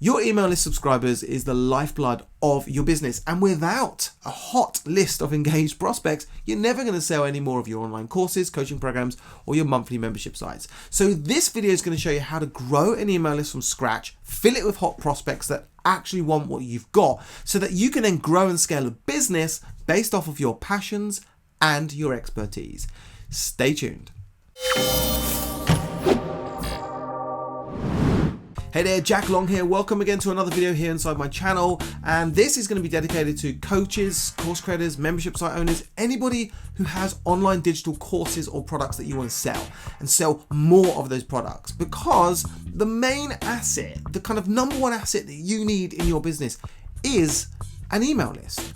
Your email list subscribers is the lifeblood of your business, and without a hot list of engaged prospects, you're never going to sell any more of your online courses, coaching programs, or your monthly membership sites. So this video is going to show you how to grow an email list from scratch, fill it with hot prospects that actually want what you've got, so that you can then grow and scale a business based off of your passions and your expertise. Stay tuned. Hey there, Jack Long here. Welcome again to another video here inside my channel, and this is going to be dedicated to coaches, course creators, membership site owners, anybody who has online digital courses or products that you want to sell, and sell more of those products, because the main asset, the kind of number one asset that you need in your business is an email list.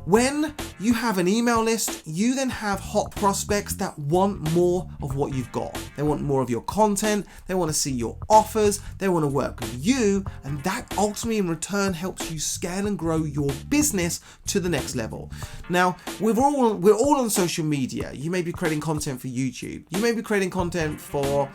When you have an email list, you then have hot prospects that want more of what you've got. They want more of your content, they want to see your offers, they want to work with you, and that ultimately in return helps you scale and grow your business to the next level. Now, we're all on social media. You may be creating content for YouTube, you may be creating content for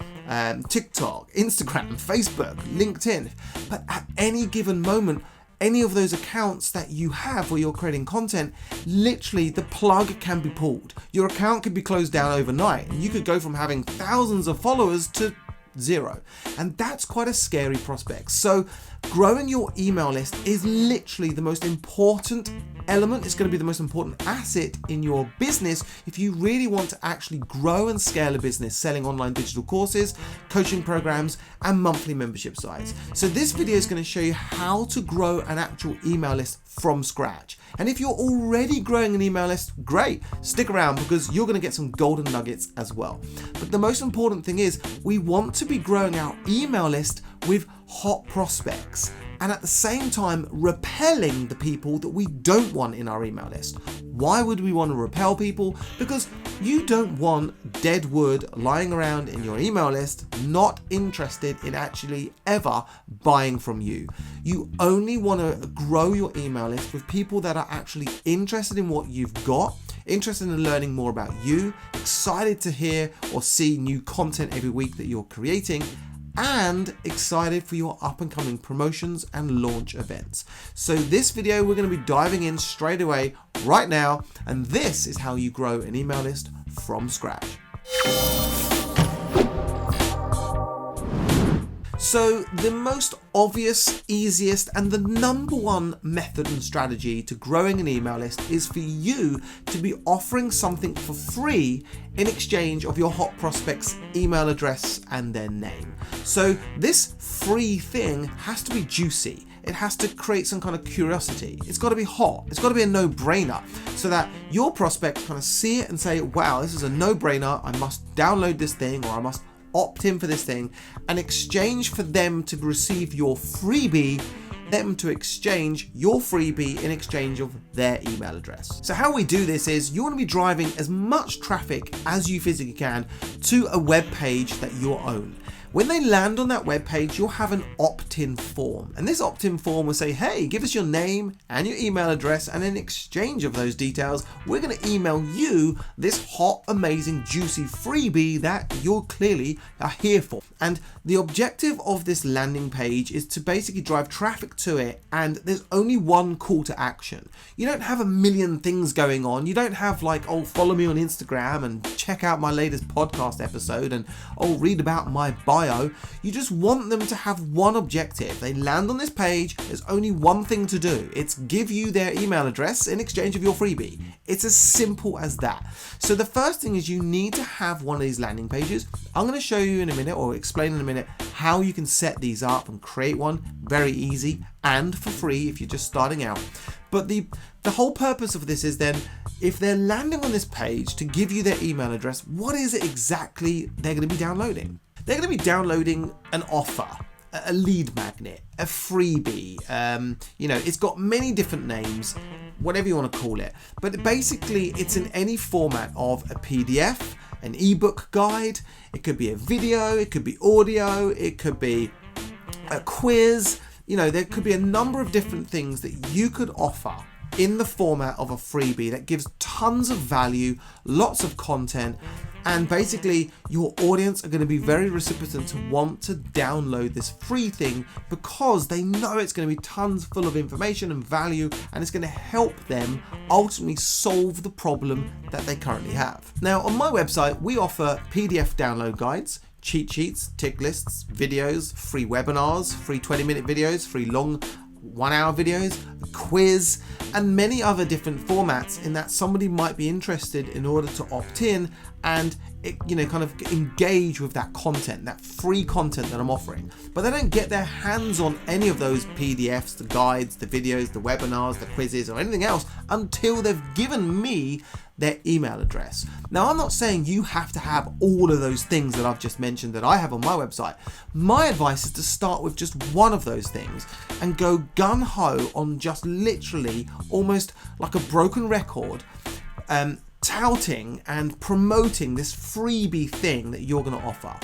TikTok, Instagram, Facebook, LinkedIn, but at any given moment, any of those accounts that you have where you're creating content, literally the plug can be pulled. Your account could be closed down overnight, and you could go from having thousands of followers to zero. And that's quite a scary prospect. So growing your email list is literally the most important element. It's going to be the most important asset in your business if you really want to actually grow and scale a business selling online digital courses, coaching programs, and monthly membership sites. So this video is going to show you how to grow an actual email list from scratch. And if you're already growing an email list, great, stick around, because you're going to get some golden nuggets as well. But the most important thing is we want to be growing our email list with hot prospects, and at the same time repelling the people that we don't want in our email list. Why would we want to repel people? Because you don't want dead wood lying around in your email list, not interested in actually ever buying from you. You only want to grow your email list with people that are actually interested in what you've got, interested in learning more about you, excited to hear or see new content every week that you're creating, and excited for your up and coming promotions and launch events. So this video, we're going to be diving in straight away right now, and this is how you grow an email list from scratch. So the most obvious, easiest, and the number one method and strategy to growing an email list is for you to be offering something for free in exchange of your hot prospect's email address and their name. So this free thing has to be juicy. It has to create some kind of curiosity. It's got to be hot. It's got to be a no-brainer, so that your prospect kind of see it and say, wow, this is a no-brainer. I must download this thing, or I must opt in for this thing, and exchange for them to receive your freebie, them to exchange your freebie in exchange of their email address. So how we do this is you want to be driving as much traffic as you physically can to a web page that you own. When they land on that web page, you'll have an opt-in form, and this opt-in form will say, hey, give us your name and your email address, and in exchange of those details, we're going to email you this hot, amazing, juicy freebie that you clearly are here for. And the objective of this landing page is to basically drive traffic to it, and there's only one call to action. You don't have a million things going on. You don't have like, oh, follow me on Instagram and check out my latest podcast episode, and oh, read about my bio. You just want them to have one objective. They land on this page, there's only one thing to do. It's give you their email address in exchange of your freebie. It's as simple as that. So the first thing is you need to have one of these landing pages. I'm going to show you in a minute, or explain in a minute, how you can set these up and create one. Very easy and for free if you're just starting out. But the whole purpose of this is then, if they're landing on this page to give you their email address, what is it exactly they're going to be downloading? They're going to be downloading an offer, a lead magnet, a freebie. It's got many different names, whatever you want to call it. But basically, it's in any format of a PDF, an ebook guide. It could be a video, it could be audio, it could be a quiz. There could be a number of different things that you could offer in the format of a freebie that gives tons of value, lots of content, and basically your audience are going to be very recipitant to want to download this free thing because they know it's going to be tons full of information and value, and it's going to help them ultimately solve the problem that they currently have. Now, on my website, we offer PDF download guides, cheat sheets, tick lists, videos, free webinars, free 20-minute videos, free long 1-hour videos, a quiz, and many other different formats in that somebody might be interested in order to opt in and kind of engage with that content, that free content that I'm offering. But they don't get their hands on any of those PDFs, the guides, the videos, the webinars, the quizzes, or anything else until they've given me their email address. Now, I'm not saying you have to have all of those things that I've just mentioned that I have on my website. My advice is to start with just one of those things and go gun-ho on just literally almost like a broken record, touting and promoting this freebie thing that you're going to offer.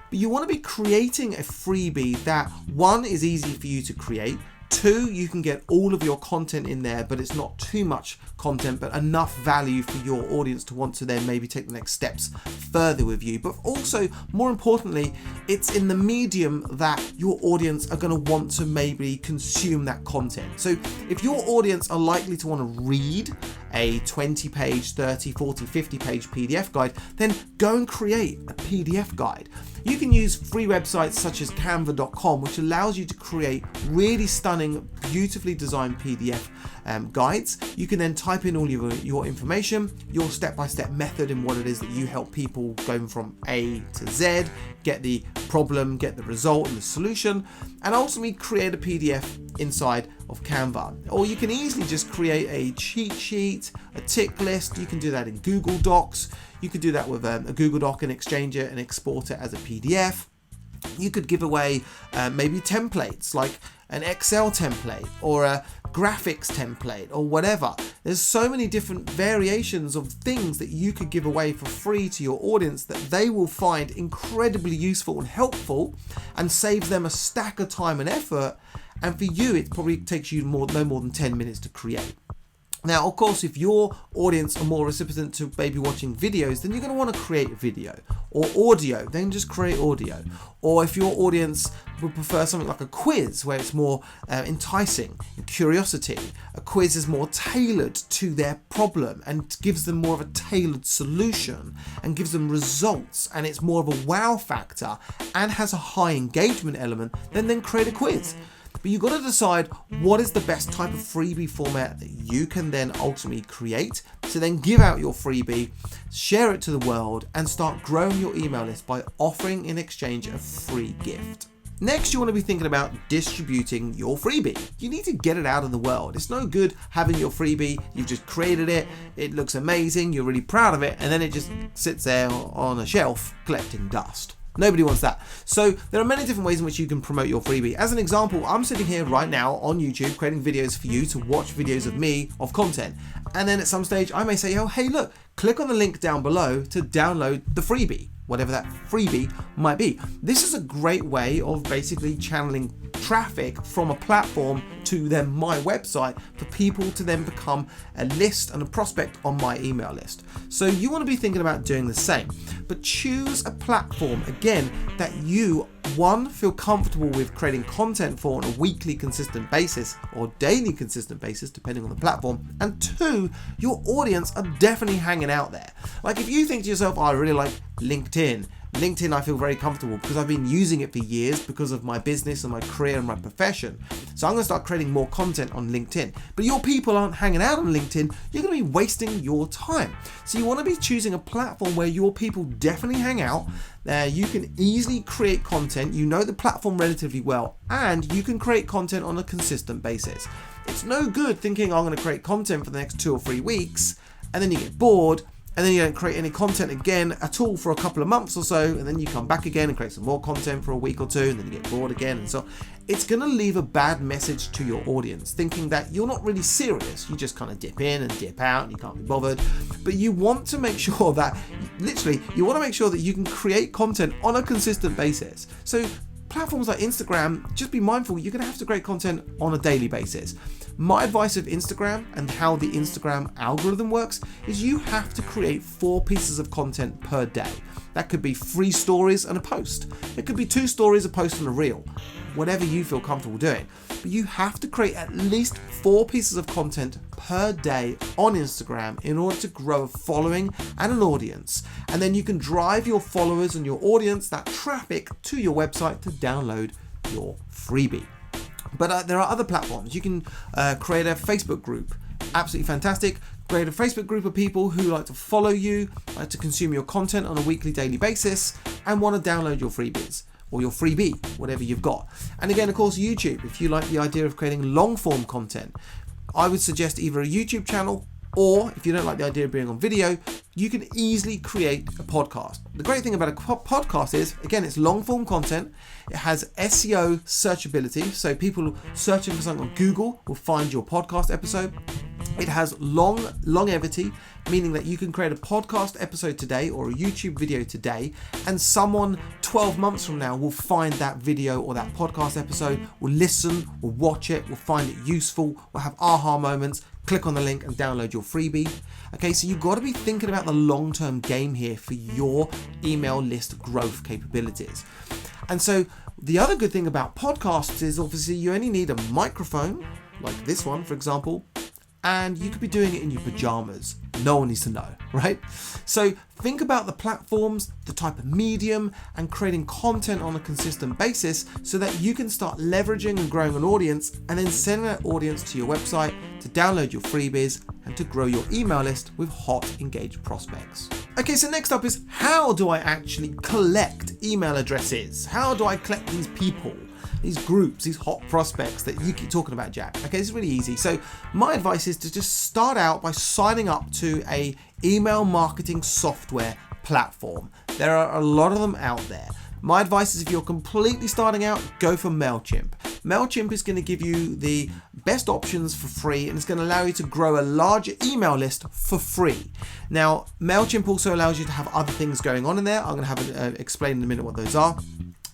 But you want to be creating a freebie that, one, is easy for you to create, two, you can get all of your content in there, but it's not too much content, but enough value for your audience to want to then maybe take the next steps further with you. But also, more importantly, it's in the medium that your audience are going to want to maybe consume that content. So if your audience are likely to want to read a 20-page, 30, 40, 50-page PDF guide, then go and create a PDF guide. You can use free websites such as canva.com, which allows you to create really stunning, beautifully designed PDF guides. You can then type in all your information, your step-by-step method in what it is that you help people going from A to Z, get the problem, get the result and the solution, and ultimately create a PDF inside of Canva. Or you can easily just create a cheat sheet, a tick list. You can do that in Google Docs. You could do that with a Google Doc and exchange it and export it as a PDF. You could give away maybe templates like an Excel template or a graphics template or whatever. There's so many different variations of things that you could give away for free to your audience that they will find incredibly useful and helpful and saves them a stack of time and effort. And for you, it probably takes you no more than 10 minutes to create. Now, of course, if your audience are more recipient to maybe watching videos, then you're going to want to create video, or audio, then just create audio. Or if your audience would prefer something like a quiz where it's more enticing and curiosity, a quiz is more tailored to their problem and gives them more of a tailored solution and gives them results, and it's more of a wow factor and has a high engagement element, then create a quiz. But you've got to decide what is the best type of freebie format that you can then ultimately create to then give out your freebie, share it to the world, and start growing your email list by offering in exchange a free gift. Next, you want to be thinking about distributing your freebie. You need to get it out in the world. It's no good having your freebie, you've just created it, it looks amazing, you're really proud of it, and then it just sits there on a shelf collecting dust. Nobody wants that. So there are many different ways in which you can promote your freebie. As an example, I'm sitting here right now on YouTube creating videos for you to watch videos of me, of content. And then at some stage I may say, oh, hey, look, click on the link down below to download the freebie, whatever that freebie might be. This is a great way of basically channeling traffic from a platform to then my website for people to then become a list and a prospect on my email list. So you want to be thinking about doing the same, but choose a platform again that you, one, feel comfortable with creating content for on a weekly consistent basis or daily consistent basis depending on the platform, and two, your audience are definitely hanging out there. Like if you think to yourself, oh, I really like LinkedIn, I feel very comfortable because I've been using it for years because of my business and my career and my profession. So I'm going to start creating more content on LinkedIn. But your people aren't hanging out on LinkedIn, you're going to be wasting your time. So you want to be choosing a platform where your people definitely hang out. You can easily create content, you know the platform relatively well, and you can create content on a consistent basis. It's no good thinking, I'm going to create content for the next 2 or 3 weeks, and then you get bored, and then you don't create any content again at all for a couple of months or so, and then you come back again and create some more content for a week or two, and then you get bored again, and so it's going to leave a bad message to your audience, thinking that you're not really serious, you just kind of dip in and dip out and you can't be bothered. But you want to make sure that, literally, you want to make sure that you can create content on a consistent basis. So platforms like Instagram, just be mindful, you're going to have to create content on a daily basis. My advice of Instagram and how the Instagram algorithm works is you have to create 4 pieces of content per day. That could be 3 stories and a post. It could be 2 stories, a post and a reel, whatever you feel comfortable doing. But you have to create at least 4 pieces of content per day on Instagram in order to grow a following and an audience. And then you can drive your followers and your audience, that traffic, to your website to download your freebie. But there are other platforms. You can create a Facebook group. Absolutely fantastic. Create a Facebook group of people who like to follow you, like to consume your content on a weekly, daily basis, and want to download your freebies or your freebie, whatever you've got. And again, of course, YouTube. If you like the idea of creating long form content, I would suggest either a YouTube channel, or if you don't like the idea of being on video, you can easily create a podcast. The great thing about a podcast is, again, it's long form content. It has SEO searchability, so people searching for something on Google will find your podcast episode. It has longevity, meaning that you can create a podcast episode today or a YouTube video today, and someone 12 months from now will find that video or that podcast episode, will listen, will watch it, will find it useful, will have aha moments, click on the link and download your freebie. Okay, so you've got to be thinking about the long-term game here for your email list growth capabilities. And so the other good thing about podcasts is obviously you only need a microphone, like this one, for example, and you could be doing it in your pajamas. No one needs to know, right? So think about the platforms, the type of medium, and creating content on a consistent basis so that you can start leveraging and growing an audience, and then sending that audience to your website to download your freebies and to grow your email list with hot, engaged prospects. Okay, so next up is, how do I actually collect email addresses? How do I collect these people, these groups, these hot prospects that you keep talking about, Jack? Okay, this is really easy. So my advice is to just start out by signing up to a email marketing software platform. There are a lot of them out there. My advice is, if you're completely starting out, go for MailChimp. MailChimp is going to give you the best options for free, and it's going to allow you to grow a larger email list for free. Now, MailChimp also allows you to have other things going on in there. I'm going to have explain in a minute what those are.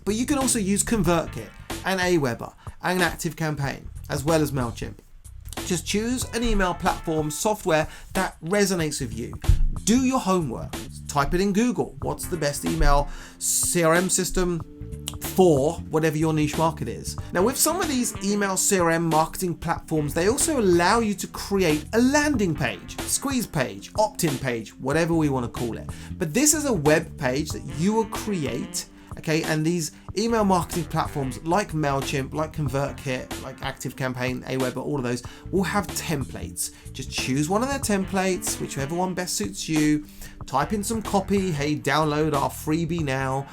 But you can also use ConvertKit and Aweber and ActiveCampaign, as well as MailChimp. Just choose an email platform software that resonates with you. Do your homework. Type it in Google. What's the best email CRM system for whatever your niche market is? Now, with some of these email CRM marketing platforms, they also allow you to create a landing page, squeeze page, opt-in page, whatever we want to call it. But this is a web page that you will create. Okay, and these email marketing platforms like MailChimp, like ConvertKit, like ActiveCampaign, Aweber, all of those will have templates. Just choose one of their templates, whichever one best suits you. Type in some copy, hey, download our freebie now.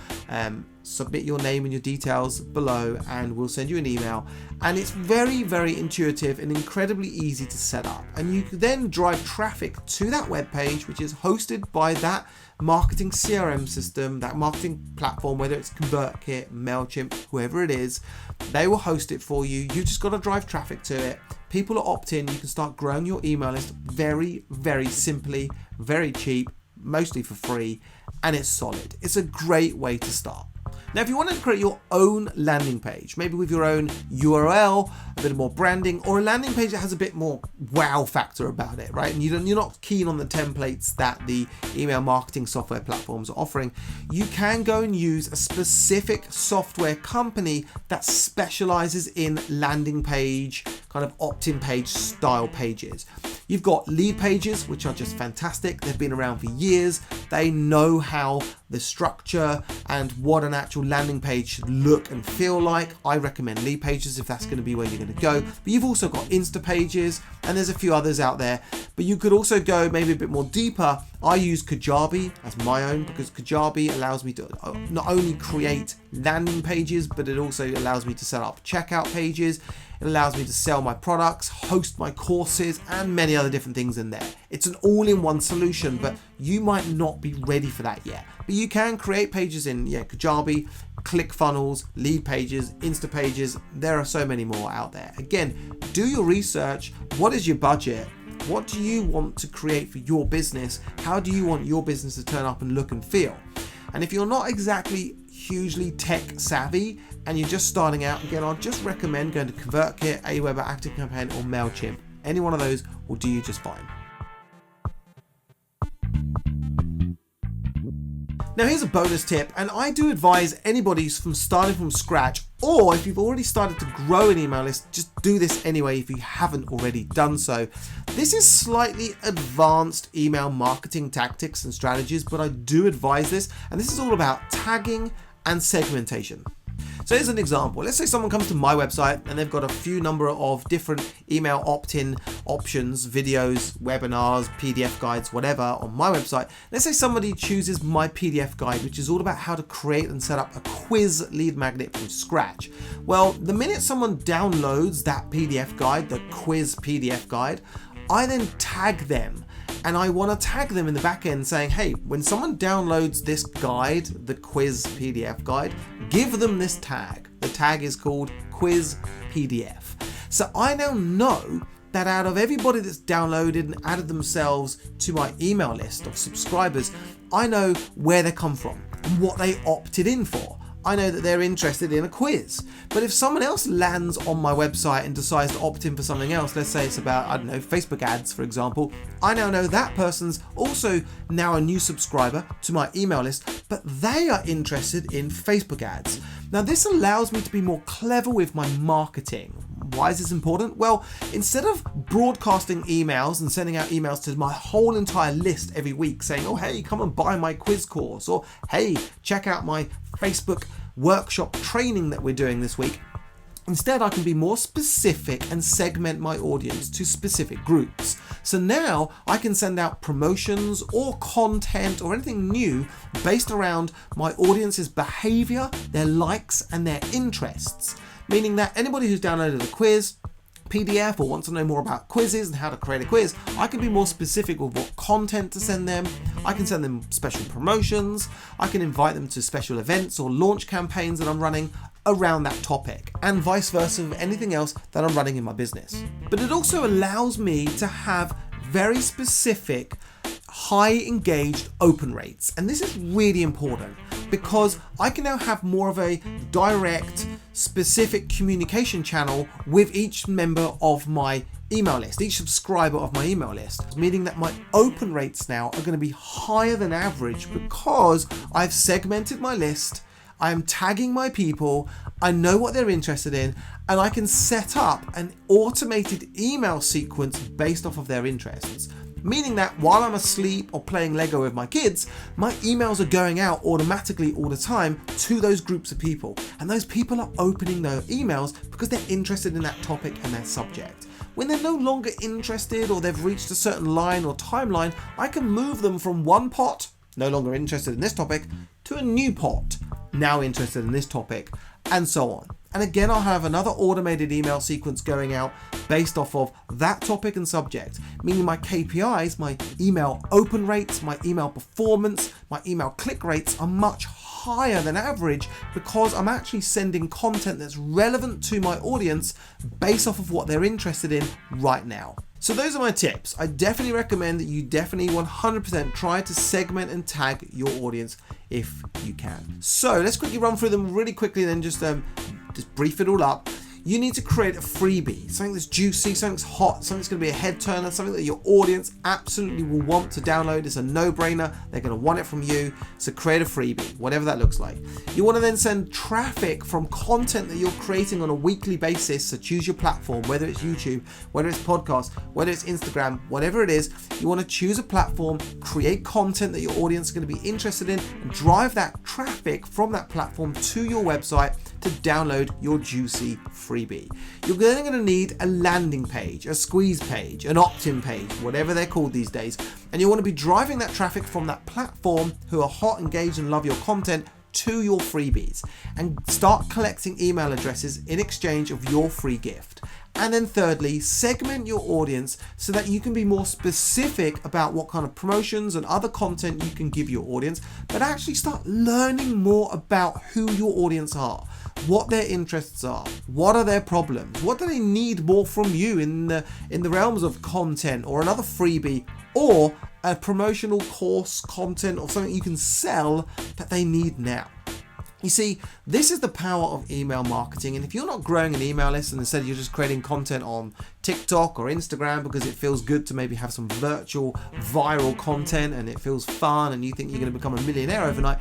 Submit your name and your details below, and we'll send you an email. And it's very, very intuitive and incredibly easy to set up. And you can then drive traffic to that web page, which is hosted by that marketing CRM system, that marketing platform, whether it's ConvertKit, MailChimp, whoever it is. They will host it for you. You just got to drive traffic to it. People are opt-in. You can start growing your email list very, very simply, very cheap, mostly for free, and it's solid. It's a great way to start. Now, if you wanted to create your own landing page, maybe with your own URL, a bit more branding, or a landing page that has a bit more wow factor about it, right? And you're not keen on the templates that the email marketing software platforms are offering, you can go and use a specific software company that specializes in landing page, kind of opt-in page style pages. You've got Lead Pages, which are just fantastic. They've been around for years. They know how the structure and what an actual landing page should look and feel like. I recommend Lead Pages if that's going to be where you're going to go. But you've also got Instapages, and there's a few others out there. But you could also go maybe a bit more deeper. I use Kajabi as my own, because Kajabi allows me to not only create landing pages, but it also allows me to set up checkout pages. It allows me to sell my products, host my courses, and many other different things in there. It's an all-in-one solution, but you might not be ready for that yet. But you can create pages in Kajabi, ClickFunnels, Lead Pages, Instapages. There are so many more out there. Again, do your research. What is your budget? What do you want to create for your business? How do you want your business to turn up and look and feel? And if you're not exactly hugely tech savvy, and you're just starting out, again, I'll just recommend going to ConvertKit, Aweber, ActiveCampaign, or MailChimp. Any one of those will do you just fine. Now here's a bonus tip, and I do advise anybody from starting from scratch, or if you've already started to grow an email list, just do this anyway if you haven't already done so. This is slightly advanced email marketing tactics and strategies, but I do advise this, and this is all about tagging and segmentation. So here's an example. Let's say someone comes to my website and they've got a few number of different email opt-in options, videos, webinars, PDF guides, whatever on my website. Let's say somebody chooses my PDF guide, which is all about how to create and set up a quiz lead magnet from scratch. Well, the minute someone downloads that PDF guide, the quiz PDF guide, I then tag them. And I want to tag them in the back end saying, hey, when someone downloads this guide, the quiz PDF guide, give them this tag. The tag is called quiz PDF. So I now know that out of everybody that's downloaded and added themselves to my email list of subscribers, I know where they come from and what they opted in for. I know that they're interested in a quiz. But if someone else lands on my website and decides to opt in for something else, let's say it's about, I don't know, Facebook ads, for example, I now know that person's also now a new subscriber to my email list, but they are interested in Facebook ads. Now this allows me to be more clever with my marketing. Why is this important? Well, instead of broadcasting emails and sending out emails to my whole entire list every week saying, oh, hey, come and buy my quiz course, or hey, check out my Facebook workshop training that we're doing this week. Instead, I can be more specific and segment my audience to specific groups. So now I can send out promotions or content or anything new based around my audience's behavior, their likes, and their interests. Meaning that anybody who's downloaded a quiz, PDF, or wants to know more about quizzes and how to create a quiz, I can be more specific with what content to send them. I can send them special promotions. I can invite them to special events or launch campaigns that I'm running around that topic, and vice versa with anything else that I'm running in my business. But it also allows me to have very specific, high engaged open rates. And this is really important because I can now have more of a direct, specific communication channel with each member of my email list, each subscriber of my email list, meaning that my open rates now are going to be higher than average because I've segmented my list, I am tagging my people, I know what they're interested in, and I can set up an automated email sequence based off of their interests. Meaning that while I'm asleep or playing Lego with my kids, my emails are going out automatically all the time to those groups of people. And those people are opening their emails because they're interested in that topic and that subject. When they're no longer interested or they've reached a certain line or timeline, I can move them from one pot, no longer interested in this topic, to a new pot, now interested in this topic, and so on. And again, I'll have another automated email sequence going out based off of that topic and subject, meaning my KPIs, my email open rates, my email performance, my email click rates are much higher than average because I'm actually sending content that's relevant to my audience based off of what they're interested in right now. So those are my tips. I definitely recommend that you definitely 100% try to segment and tag your audience if you can. So let's quickly run through them really quickly, then just brief it all up. You need to create a freebie, something that's juicy, something that's hot, something that's going to be a head turner, something that your audience absolutely will want to download. It's a no-brainer. They're going to want it from you. So create a freebie, whatever that looks like. You want to then send traffic from content that you're creating on a weekly basis. So choose your platform, whether it's YouTube, whether it's podcast, whether it's Instagram, whatever it is. You want to choose a platform, create content that your audience is going to be interested in, and drive that traffic from that platform to your website to download your juicy freebie. You're then going to need a landing page, a squeeze page, an opt-in page, whatever they're called these days. And you want to be driving that traffic from that platform who are hot, engaged, and love your content to your freebies, and start collecting email addresses in exchange of your free gift. And then thirdly, segment your audience so that you can be more specific about what kind of promotions and other content you can give your audience, but actually start learning more about who your audience are, what their interests are, what are their problems, what do they need more from you in the realms of content or another freebie or a promotional course, content, or something you can sell that they need now. You see, this is the power of email marketing, and if you're not growing an email list and instead you're just creating content on TikTok or Instagram because it feels good to maybe have some virtual viral content and it feels fun and you think you're going to become a millionaire overnight,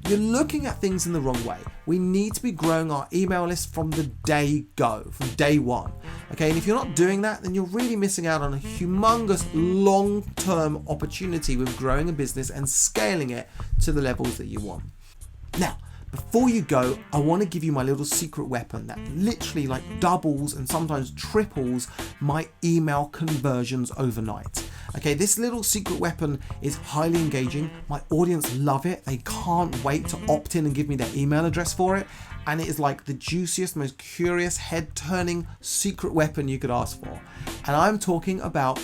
you're looking at things in the wrong way. We need to be growing our email list from the day go, from day one. Okay, and if you're not doing that, then you're really missing out on a humongous long-term opportunity with growing a business and scaling it to the levels that you want. Now, before you go, I want to give you my little secret weapon that literally like doubles and sometimes triples my email conversions overnight. Okay, this little secret weapon is highly engaging. My audience love it. They can't wait to opt in and give me their email address for it. And it is like the juiciest, most curious, head-turning secret weapon you could ask for. And I'm talking about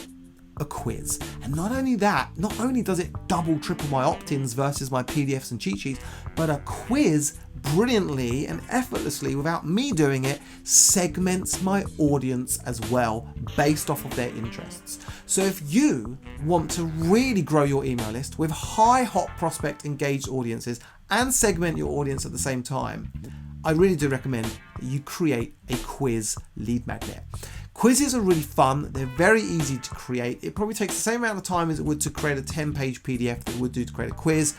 a quiz. And not only that, not only does it double, triple my opt-ins versus my PDFs and cheat sheets, but a quiz brilliantly and effortlessly, without me doing it, segments my audience as well based off of their interests. So if you want to really grow your email list with high hot prospect engaged audiences and segment your audience at the same time, I really do recommend that you create a quiz lead magnet. Quizzes are really fun. They're very easy to create. It probably takes the same amount of time as it would to create a 10-page PDF that it would do to create a quiz.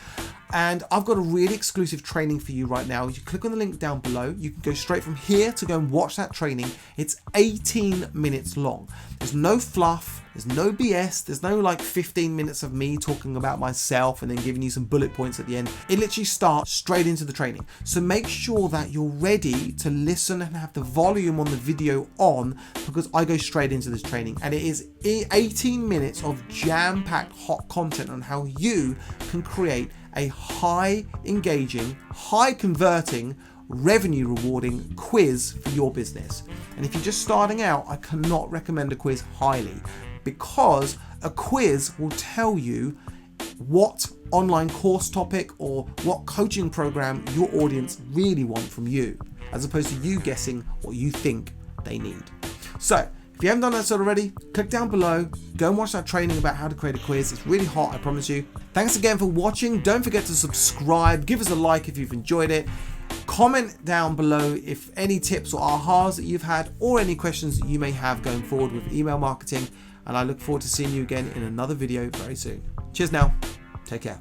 And I've got a really exclusive training for you right now. You click on the link down below. You can go straight from here to go and watch that training. It's 18 minutes long. There's no fluff. There's no BS. There's no like 15 minutes of me talking about myself and then giving you some bullet points at the end. It literally starts straight into the training. So make sure that you're ready to listen and have the volume on the video on, because I go straight into this training. And it is 18 minutes of jam-packed hot content on how you can create a high engaging, high converting, revenue rewarding quiz for your business. And if you're just starting out, I cannot recommend a quiz highly, because a quiz will tell you what online course topic or what coaching program your audience really want from you, as opposed to you guessing what you think they need. So if you haven't done that so already, click down below, go and watch that training about how to create a quiz. It's really hot, I promise you. Thanks again for watching. Don't forget to subscribe, give us a like if you've enjoyed it. Comment down below if any tips or ahas that you've had or any questions that you may have going forward with email marketing. And I look forward to seeing you again in another video very soon. Cheers now. Take care.